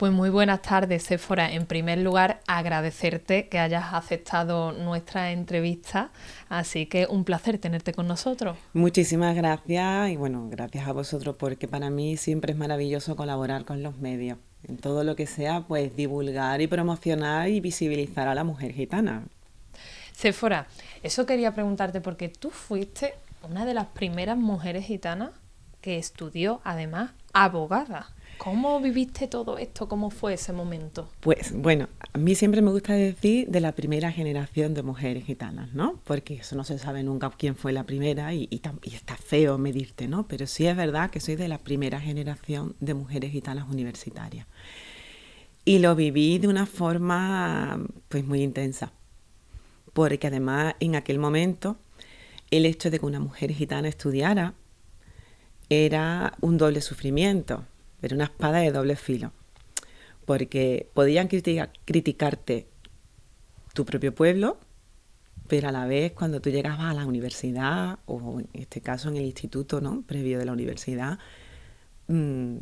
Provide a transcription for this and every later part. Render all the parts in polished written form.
Pues muy buenas tardes, Séfora. En primer lugar, agradecerte que hayas aceptado nuestra entrevista, así que un placer tenerte con nosotros. Muchísimas gracias y bueno, gracias a vosotros porque para mí siempre es maravilloso colaborar con los medios en todo lo que sea, pues divulgar y promocionar y visibilizar a la mujer gitana. Séfora, eso quería preguntarte porque tú fuiste una de las primeras mujeres gitanas que estudió, además, abogada. ¿Cómo viviste todo esto? ¿Cómo fue ese momento? Pues bueno, a mí siempre me gusta decir de la primera generación de mujeres gitanas, ¿no? Porque eso no se sabe nunca quién fue la primera y está feo medirte, ¿no? Pero sí es verdad que soy de la primera generación de mujeres gitanas universitarias. Y lo viví de una forma pues muy intensa, porque además en aquel momento el hecho de que una mujer gitana estudiara era un doble sufrimiento, era una espada de doble filo, porque podían criticarte tu propio pueblo, pero a la vez cuando tú llegabas a la universidad, o en este caso en el instituto, ¿no?, previo de la universidad, mmm,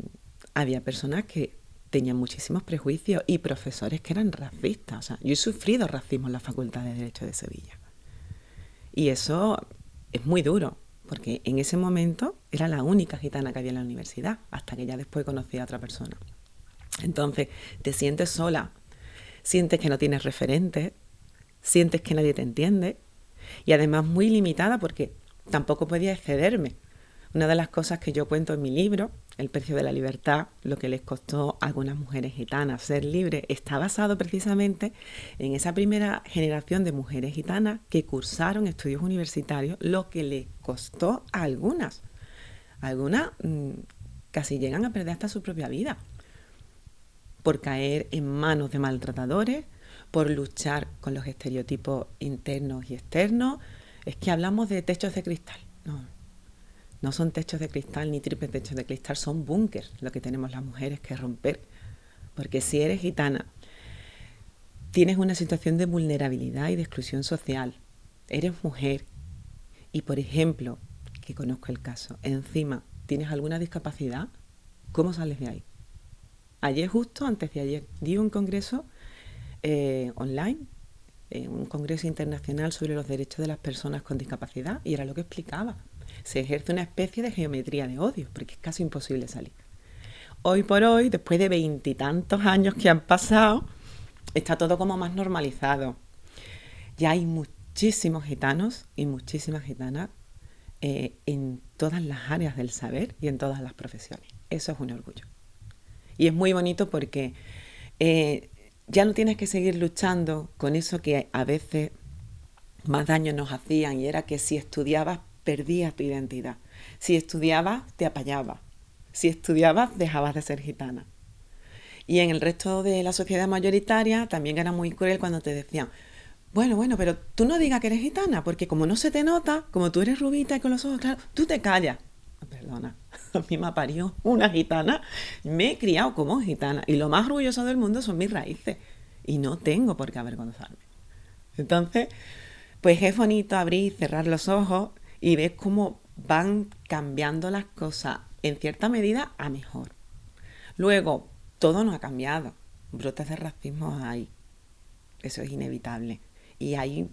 había personas que tenían muchísimos prejuicios y profesores que eran racistas. O sea, yo he sufrido racismo en la Facultad de Derecho de Sevilla. Y eso es muy duro, porque en ese momento era la única gitana que había en la universidad, hasta que ya después conocí a otra persona. Entonces, te sientes sola, sientes que no tienes referentes, sientes que nadie te entiende, y además muy limitada porque tampoco podía excederme. Una de las cosas que yo cuento en mi libro, El precio de la libertad, lo que les costó a algunas mujeres gitanas ser libres, está basado precisamente en esa primera generación de mujeres gitanas que cursaron estudios universitarios, lo que les costó a algunas. Algunas casi llegan a perder hasta su propia vida por caer en manos de maltratadores, por luchar con los estereotipos internos y externos. Es que hablamos de techos de cristal. No son techos de cristal ni triples techos de cristal, son búnkers lo que tenemos las mujeres que romper. Porque si eres gitana, tienes una situación de vulnerabilidad y de exclusión social, eres mujer y, por ejemplo, que conozco el caso, encima tienes alguna discapacidad, ¿cómo sales de ahí? Ayer, justo antes de ayer, di un congreso online, un congreso internacional sobre los derechos de las personas con discapacidad, y era lo que explicaba. Se ejerce una especie de geometría de odio, porque es casi imposible salir. Hoy por hoy, después de 20 y tantos años que han pasado, está todo como más normalizado. Ya hay muchísimos gitanos y muchísimas gitanas en todas las áreas del saber y en todas las profesiones. Eso es un orgullo. Y es muy bonito porque ya no tienes que seguir luchando con eso que a veces más daño nos hacían, y era que si estudiabas perdías tu identidad, si estudiabas te apallabas, si estudiabas dejabas de ser gitana. Y en el resto de la sociedad mayoritaria también era muy cruel cuando te decían: bueno, pero tú no digas que eres gitana, porque como no se te nota, como tú eres rubita y con los ojos claros, tú te callas. Perdona, a mí me parió una gitana, me he criado como gitana y lo más orgulloso del mundo son mis raíces y no tengo por qué avergonzarme. Entonces, pues es bonito abrir y cerrar los ojos y ver cómo van cambiando las cosas en cierta medida a mejor. Luego, todo no ha cambiado, brotes de racismo hay, eso es inevitable, y hay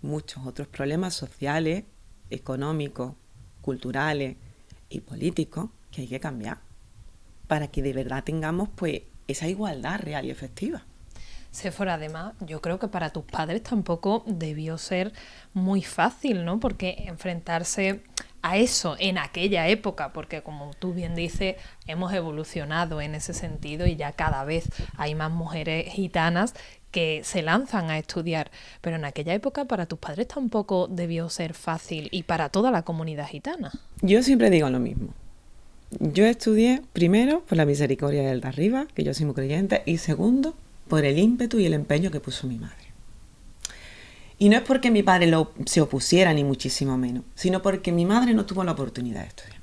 muchos otros problemas sociales, económicos, culturales y políticos que hay que cambiar para que de verdad tengamos pues esa igualdad real y efectiva. Séfora, además, yo creo que para tus padres tampoco debió ser muy fácil, ¿no? Porque enfrentarse a eso en aquella época, porque como tú bien dices, hemos evolucionado en ese sentido y ya cada vez hay más mujeres gitanas que se lanzan a estudiar, pero en aquella época para tus padres tampoco debió ser fácil, y para toda la comunidad gitana. Yo siempre digo lo mismo. Yo estudié primero por la misericordia del de arriba, que yo soy muy creyente, y segundo por el ímpetu y el empeño que puso mi madre. Y no es porque mi padre se opusiera, ni muchísimo menos, sino porque mi madre no tuvo la oportunidad de estudiar.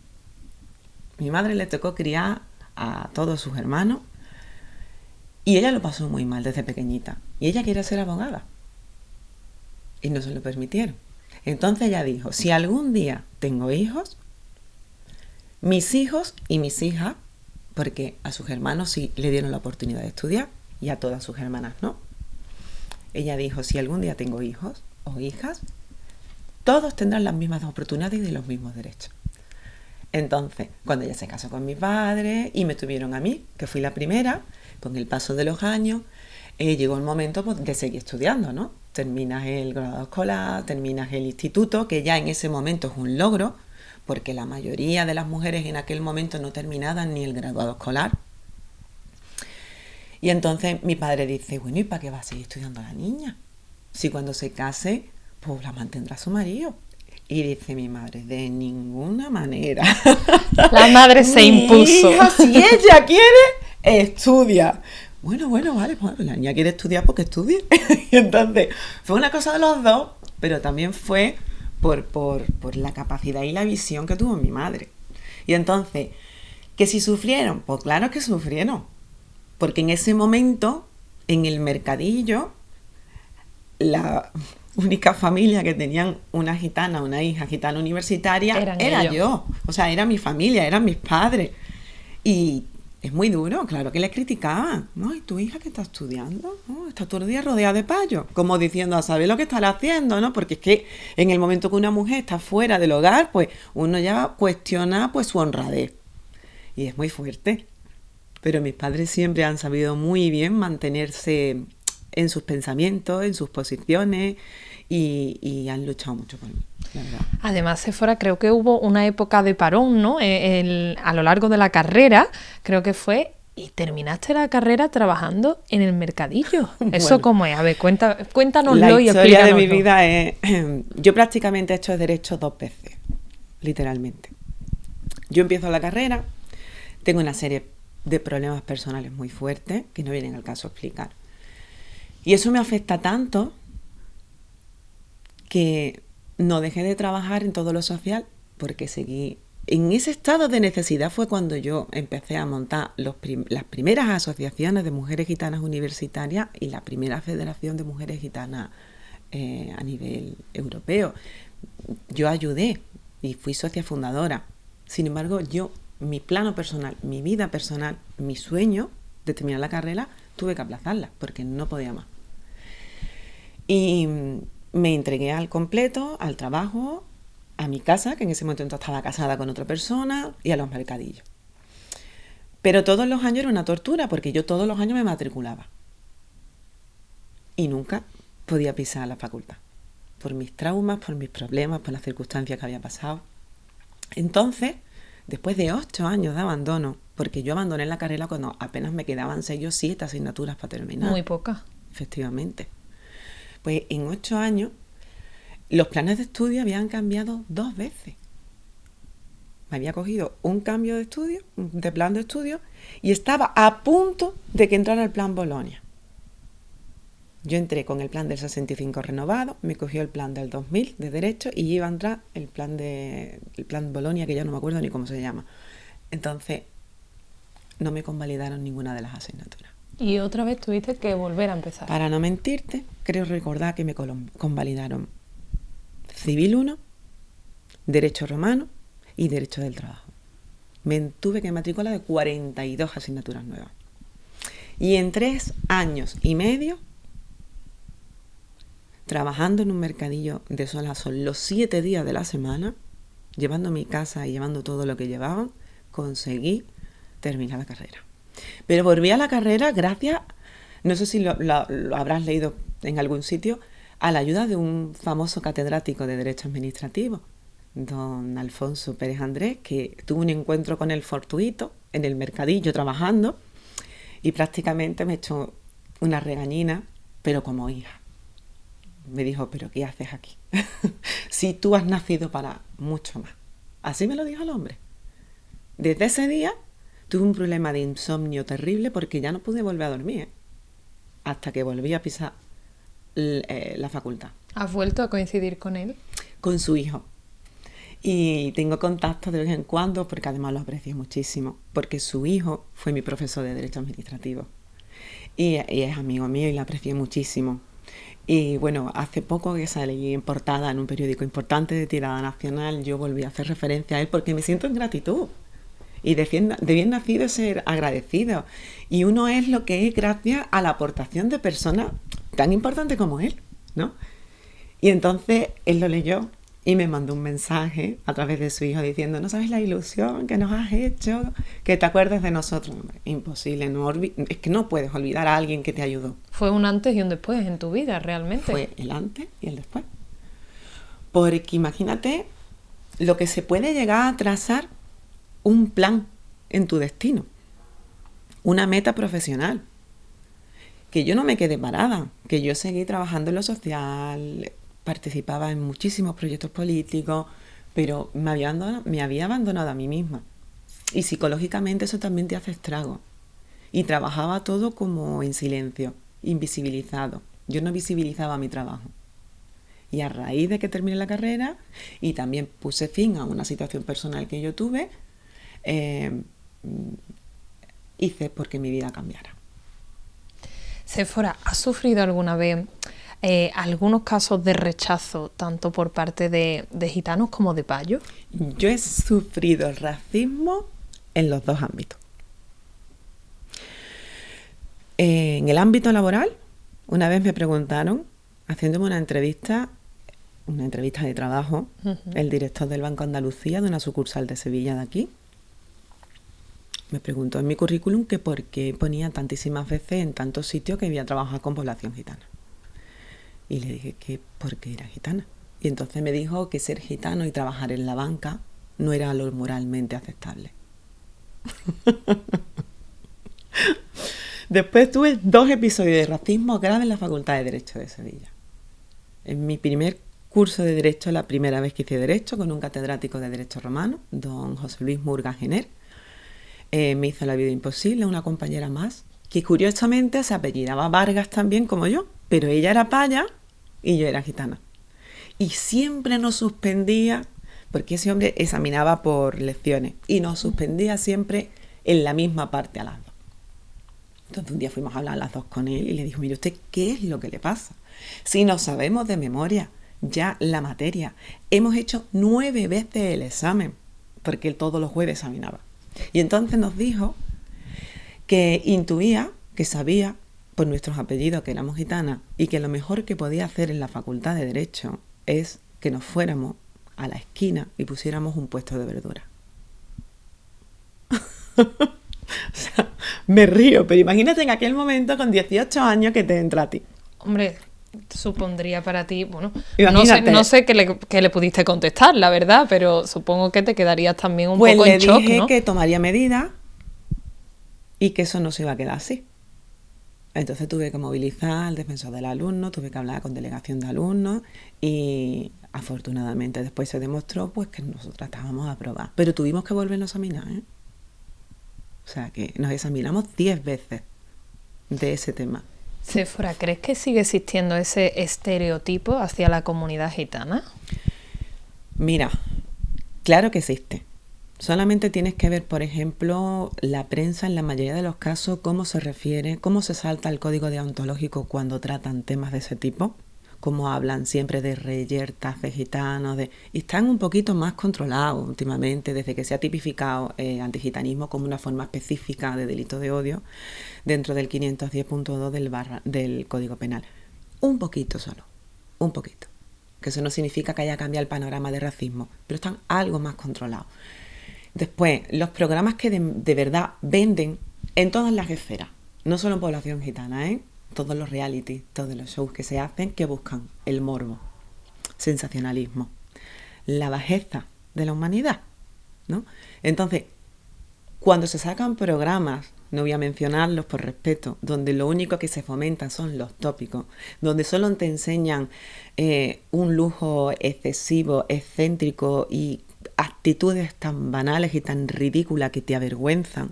Mi madre le tocó criar a todos sus hermanos y ella lo pasó muy mal desde pequeñita. Y ella quería ser abogada. Y no se lo permitieron. Entonces ella dijo: si algún día tengo hijos, mis hijos y mis hijas, porque a sus hermanos sí le dieron la oportunidad de estudiar y a todas sus hermanas no. Ella dijo, si algún día tengo hijos o hijas, todos tendrán las mismas oportunidades y los mismos derechos. Entonces, cuando ella se casó con mi padre y me tuvieron a mí, que fui la primera, con el paso de los años, llegó el momento pues, de seguir estudiando, ¿no? Terminas el grado escolar, terminas el instituto, que ya en ese momento es un logro, porque la mayoría de las mujeres en aquel momento no terminaban ni el graduado escolar. Y entonces mi padre dice, bueno, ¿y para qué va a seguir estudiando la niña? Si cuando se case, pues la mantendrá su marido. Y dice mi madre, de ninguna manera. La madre se impuso. Hija, si ella quiere, estudia. Bueno, vale, pues la niña quiere estudiar porque estudie. Y entonces, fue una cosa de los dos, pero también fue por la capacidad y la visión que tuvo mi madre. Y entonces, ¿que si sufrieron? Pues claro que sufrieron. Porque en ese momento, en el mercadillo, la única familia que tenían una gitana, una hija gitana universitaria, era yo. O sea, era mi familia, eran mis padres. Y es muy duro, claro que les criticaban. ¿No? ¿Y tu hija qué está estudiando? ¿No? Está todo el día rodeada de payos. Como diciendo, a saber lo que estará haciendo, ¿no? Porque es que en el momento que una mujer está fuera del hogar, pues uno ya cuestiona pues su honradez. Y es muy fuerte. Pero mis padres siempre han sabido muy bien mantenerse en sus pensamientos, en sus posiciones y han luchado mucho por mí, la verdad. Además, Séfora, creo que hubo una época de parón, ¿no? A lo largo de la carrera, creo que fue, y terminaste la carrera trabajando en el mercadillo. ¿Eso bueno, cómo es? A ver, cuéntanoslo y explícanoslo. La historia de mi vida es... Yo prácticamente he hecho derecho 2 veces, literalmente. Yo empiezo la carrera, tengo una serie de problemas personales muy fuertes que no vienen al caso a explicar. Y eso me afecta tanto que no dejé de trabajar en todo lo social porque seguí. En ese estado de necesidad fue cuando yo empecé a montar las primeras asociaciones de mujeres gitanas universitarias y la primera federación de mujeres gitanas a nivel europeo. Yo ayudé y fui socia fundadora. Sin embargo, mi plano personal, mi vida personal, mi sueño de terminar la carrera, tuve que aplazarla porque no podía más. Y me entregué al completo, al trabajo, a mi casa, que en ese momento estaba casada con otra persona, y a los mercadillos. Pero todos los años era una tortura, porque yo todos los años me matriculaba. Y nunca podía pisar la facultad. Por mis traumas, por mis problemas, por las circunstancias que había pasado. Entonces, después de 8 años de abandono, porque yo abandoné la carrera cuando apenas me quedaban 6 o 7 asignaturas para terminar. Muy pocas. Efectivamente. Pues en 8 años, los planes de estudio habían cambiado 2 veces. Me había cogido un cambio de estudio, de plan de estudio, y estaba a punto de que entrara el plan Bolonia. Yo entré con el plan del 65 renovado, me cogió el plan del 2000 de Derecho y iba a entrar el plan Bolonia, que ya no me acuerdo ni cómo se llama. Entonces, no me convalidaron ninguna de las asignaturas. Y otra vez tuviste que volver a empezar. Para no mentirte, creo recordar que me convalidaron Civil 1, Derecho Romano y Derecho del Trabajo. Me tuve que matricular de 42 asignaturas nuevas. Y en 3 años y medio, trabajando en un mercadillo de sol a sol los 7 días de la semana, llevando mi casa y llevando todo lo que llevaban, conseguí terminar la carrera. Pero volví a la carrera gracias, no sé si lo habrás leído en algún sitio, a la ayuda de un famoso catedrático de Derecho Administrativo, don Alfonso Pérez Andrés, que tuvo un encuentro con él fortuito en el mercadillo trabajando y prácticamente me echó una regañina, pero como hija. Me dijo, ¿pero qué haces aquí? Si tú has nacido para mucho más. Así me lo dijo el hombre. Desde ese día tuve un problema de insomnio terrible porque ya no pude volver a dormir, hasta que volví a pisar la facultad. ¿Has vuelto a coincidir con él? Con su hijo. Y tengo contacto de vez en cuando porque además lo aprecio muchísimo, porque su hijo fue mi profesor de Derecho Administrativo. Y es amigo mío y lo aprecio muchísimo. Y bueno, hace poco que salí en portada en un periódico importante de tirada nacional, yo volví a hacer referencia a él porque me siento en gratitud. Y de bien nacido es ser agradecido. Y uno es lo que es gracias a la aportación de personas tan importantes como él, ¿no? Y entonces él lo leyó y me mandó un mensaje a través de su hijo diciendo, no sabes la ilusión que nos has hecho, que te acuerdes de nosotros. Imposible, es que no puedes olvidar a alguien que te ayudó. Fue un antes y un después en tu vida, realmente. Fue el antes y el después. Porque imagínate lo que se puede llegar a trazar un plan en tu destino, una meta profesional. Que yo no me quedé parada, que yo seguí trabajando en lo social, participaba en muchísimos proyectos políticos, pero me había abandonado a mí misma. Y psicológicamente eso también te hace estrago. Y trabajaba todo como en silencio, invisibilizado. Yo no visibilizaba mi trabajo. Y a raíz de que terminé la carrera y también puse fin a una situación personal que yo tuve, hice porque mi vida cambiara. Séfora, ¿has sufrido alguna vez algunos casos de rechazo, tanto por parte de gitanos como de payos? Yo he sufrido racismo en los dos ámbitos. En el ámbito laboral, una vez me preguntaron, haciéndome una entrevista de trabajo, el director del Banco Andalucía, de una sucursal de Sevilla de aquí, me preguntó en mi currículum que por qué ponía tantísimas veces en tantos sitios que había trabajado con población gitana. Y le dije que porque era gitana. Y entonces me dijo que ser gitano y trabajar en la banca no era lo moralmente aceptable. Después tuve 2 episodios de racismo grave en la Facultad de Derecho de Sevilla. En mi primer curso de Derecho, la primera vez que hice Derecho, con un catedrático de Derecho Romano, don José Luis Murga Gener, me hizo la vida imposible, una compañera más, que curiosamente se apellidaba Vargas también como yo, pero ella era paya y yo era gitana. Y siempre nos suspendía, porque ese hombre examinaba por lecciones, y nos suspendía siempre en la misma parte a las dos. Entonces un día fuimos a hablar las dos con él y le dijo, mire usted, ¿qué es lo que le pasa? Si no sabemos de memoria ya la materia, hemos hecho 9 veces el examen, porque él todos los jueves examinaba. Y entonces nos dijo que intuía, que sabía por nuestros apellidos que éramos gitanas y que lo mejor que podía hacer en la Facultad de Derecho es que nos fuéramos a la esquina y pusiéramos un puesto de verdura. O sea, me río, pero imagínate en aquel momento con 18 años que te entra a ti. Hombre, supondría para ti, bueno, no Imagínate. sé qué le pudiste contestar, la verdad, pero supongo que te quedarías también un Pues poco le en shock, dije ¿no? que tomaría medidas y que eso no se iba a quedar así. Entonces tuve que movilizar al defensor del alumno, tuve que hablar con delegación de alumnos y afortunadamente después se demostró pues que nosotras estábamos aprobadas. Pero tuvimos que volvernos a examinar, ¿eh? O sea que nos examinamos 10 veces de ese tema. Séfora, ¿crees que sigue existiendo ese estereotipo hacia la comunidad gitana? Mira, claro que existe. Solamente tienes que ver, por ejemplo, la prensa en la mayoría de los casos, cómo se refiere, cómo se salta el código deontológico cuando tratan temas de ese tipo, cómo hablan siempre de reyertas, de gitanos, y están un poquito más controlados últimamente, desde que se ha tipificado antigitanismo como una forma específica de delito de odio dentro del 510.2 del Código Penal. Un poquito solo, un poquito. Que eso no significa que haya cambiado el panorama de racismo, pero están algo más controlados. Después, los programas que de verdad venden en todas las esferas, no solo en población gitana, todos los reality, todos los shows que se hacen, que buscan el morbo, sensacionalismo, la bajeza de la humanidad, ¿no? Entonces, cuando se sacan programas, no voy a mencionarlos por respeto, donde lo único que se fomenta son los tópicos, donde solo te enseñan un lujo excesivo, excéntrico y actitudes tan banales y tan ridículas que te avergüenzan,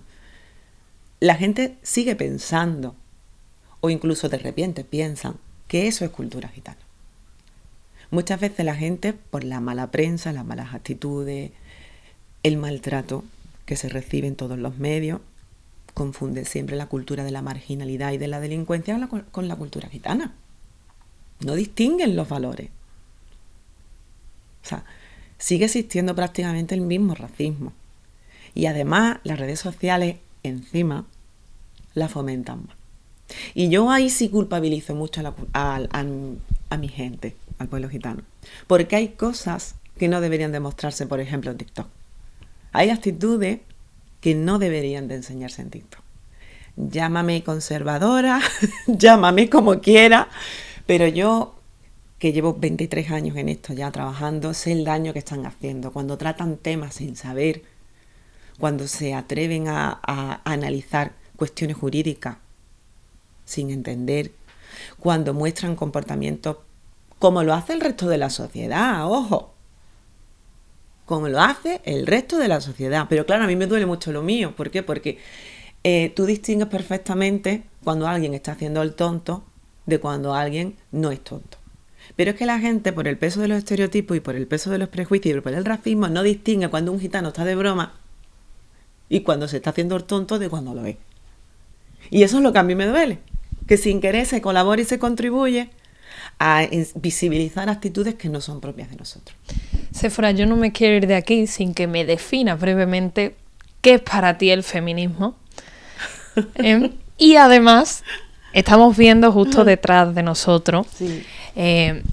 la gente sigue pensando, o incluso de repente piensan, que eso es cultura gitana. Muchas veces la gente, por la mala prensa, las malas actitudes, el maltrato que se recibe en todos los medios, confunde siempre la cultura de la marginalidad y de la delincuencia con la cultura gitana. No distinguen los valores. O sea, sigue existiendo prácticamente el mismo racismo. Y además las redes sociales encima la fomentan más. Y yo ahí sí culpabilizo mucho a mi gente, al pueblo gitano. Porque hay cosas que no deberían demostrarse, por ejemplo, en TikTok. Hay actitudes que no deberían de enseñarse en TikTok. Llámame conservadora, llámame como quiera, pero yo, que llevo 23 años en esto ya trabajando, sé el daño que están haciendo. Cuando tratan temas sin saber, cuando se atreven a analizar cuestiones jurídicas sin entender, cuando muestran comportamientos como lo hace el resto de la sociedad, ojo, como lo hace el resto de la sociedad. Pero claro, a mí me duele mucho lo mío. ¿Por qué? Porque tú distingues perfectamente cuando alguien está haciendo el tonto de cuando alguien no es tonto. Pero es que la gente, por el peso de los estereotipos y por el peso de los prejuicios y por el racismo, no distingue cuando un gitano está de broma y cuando se está haciendo el tonto de cuando lo es. Y eso es lo que a mí me duele, que sin querer se colabora y se contribuye a visibilizar actitudes que no son propias de nosotros. Séfora, yo no me quiero ir de aquí sin que me definas brevemente qué es para ti el feminismo. Y además, estamos viendo justo detrás de nosotros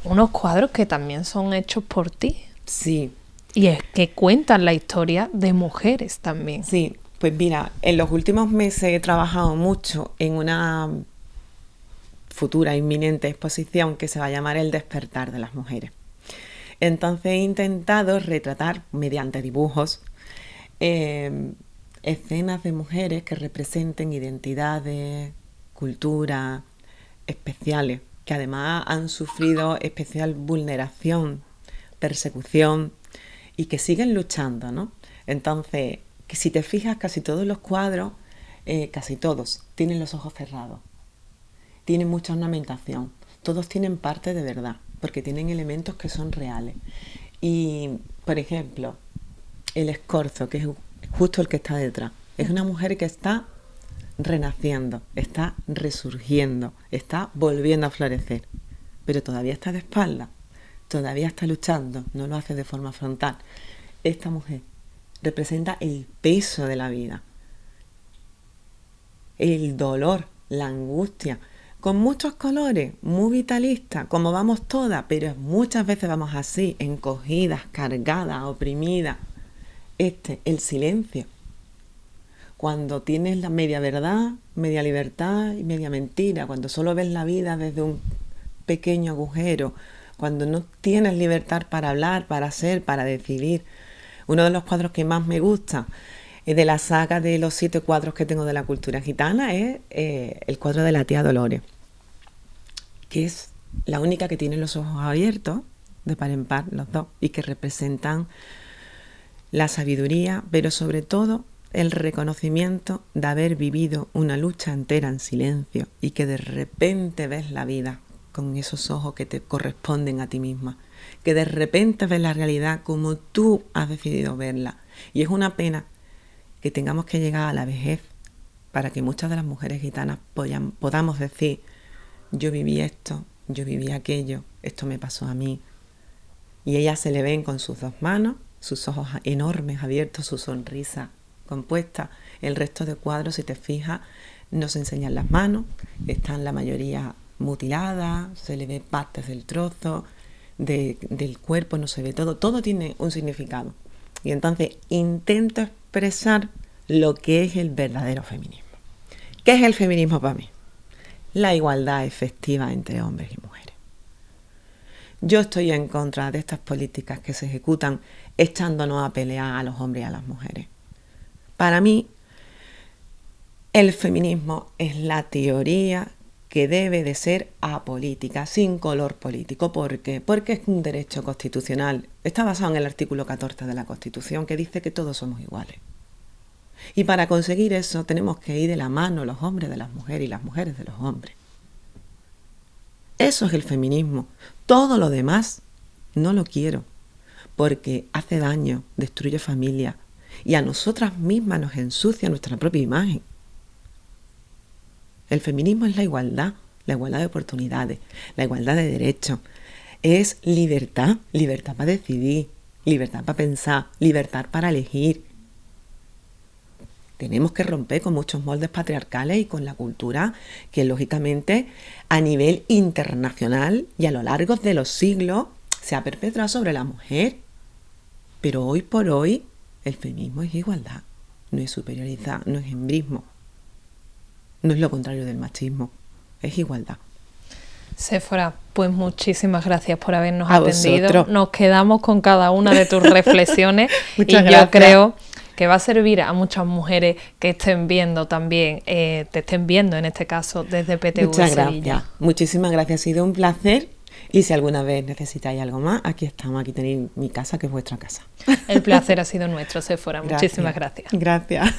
unos cuadros que también son hechos por ti. Sí. Y es que cuentan la historia de mujeres también. Sí, pues mira, en los últimos meses he trabajado mucho en una futura inminente exposición que se va a llamar El despertar de las mujeres. Entonces he intentado retratar mediante dibujos escenas de mujeres que representen identidades, culturas especiales, que además han sufrido especial vulneración, persecución y que siguen luchando, ¿no? Entonces, que si te fijas, casi todos los cuadros, casi todos, tienen los ojos cerrados, tienen mucha ornamentación, todos tienen parte de verdad, porque tienen elementos que son reales. Y, por ejemplo, el escorzo, que es justo el que está detrás, es una mujer que está renaciendo, está resurgiendo, está volviendo a florecer, pero todavía está de espalda, todavía está luchando, no lo hace de forma frontal. Esta mujer representa el peso de la vida, el dolor, la angustia, con muchos colores, muy vitalista, como vamos todas, pero muchas veces vamos así, encogidas, cargadas, oprimidas. El silencio. Cuando tienes la media verdad, media libertad y media mentira, cuando solo ves la vida desde un pequeño agujero, cuando no tienes libertad para hablar, para hacer, para decidir. Uno de los cuadros que más me gusta de la saga de los 7 cuadros que tengo de la cultura gitana es el cuadro de la tía Dolores, que es la única que tiene los ojos abiertos, de par en par los dos, y que representan la sabiduría, pero sobre todo el reconocimiento de haber vivido una lucha entera en silencio y que de repente ves la vida con esos ojos que te corresponden a ti misma, que de repente ves la realidad como tú has decidido verla. Y es una pena que tengamos que llegar a la vejez para que muchas de las mujeres gitanas podamos decir: yo viví esto, yo viví aquello, esto me pasó a mí. Y ellas se le ven con sus 2 manos, sus ojos enormes abiertos, su sonrisa compuesta. El resto de cuadros, si te fijas, no se enseñan las manos, están la mayoría mutiladas, se le ve partes del trozo, del cuerpo, no se ve todo, todo tiene un significado. Y entonces intento expresar lo que es el verdadero feminismo. ¿Qué es el feminismo para mí? La igualdad efectiva entre hombres y mujeres. Yo estoy en contra de estas políticas que se ejecutan echándonos a pelear a los hombres y a las mujeres. Para mí, el feminismo es la teoría que debe de ser apolítica, sin color político. ¿Por qué? Porque es un derecho constitucional. Está basado en el artículo 14 de la Constitución, que dice que todos somos iguales. Y para conseguir eso tenemos que ir de la mano los hombres de las mujeres y las mujeres de los hombres. Eso es el feminismo. Todo lo demás no lo quiero, porque hace daño, destruye familia y a nosotras mismas nos ensucia nuestra propia imagen. El feminismo es la igualdad de oportunidades, la igualdad de derechos. Es libertad, libertad para decidir, libertad para pensar, libertad para elegir. tenemos que romper con muchos moldes patriarcales y con la cultura que lógicamente a nivel internacional y a lo largo de los siglos se ha perpetrado sobre la mujer. Pero hoy por hoy el feminismo es igualdad, no es superioridad, no es hembrismo, no es lo contrario del machismo, es igualdad. Séfora, pues muchísimas gracias por habernos A atendido. vosotros. Nos quedamos con cada una de tus reflexiones y Muchas yo gracias. creo que va a servir a muchas mujeres que estén viendo también, te estén viendo en este caso desde PTV Muchas Sevilla. gracias, muchísimas gracias, ha sido un placer. Y si alguna vez necesitáis algo más, aquí estamos, aquí tenéis mi casa, que es vuestra casa. El placer ha sido nuestro, Séfora. Muchísimas gracias. Gracias.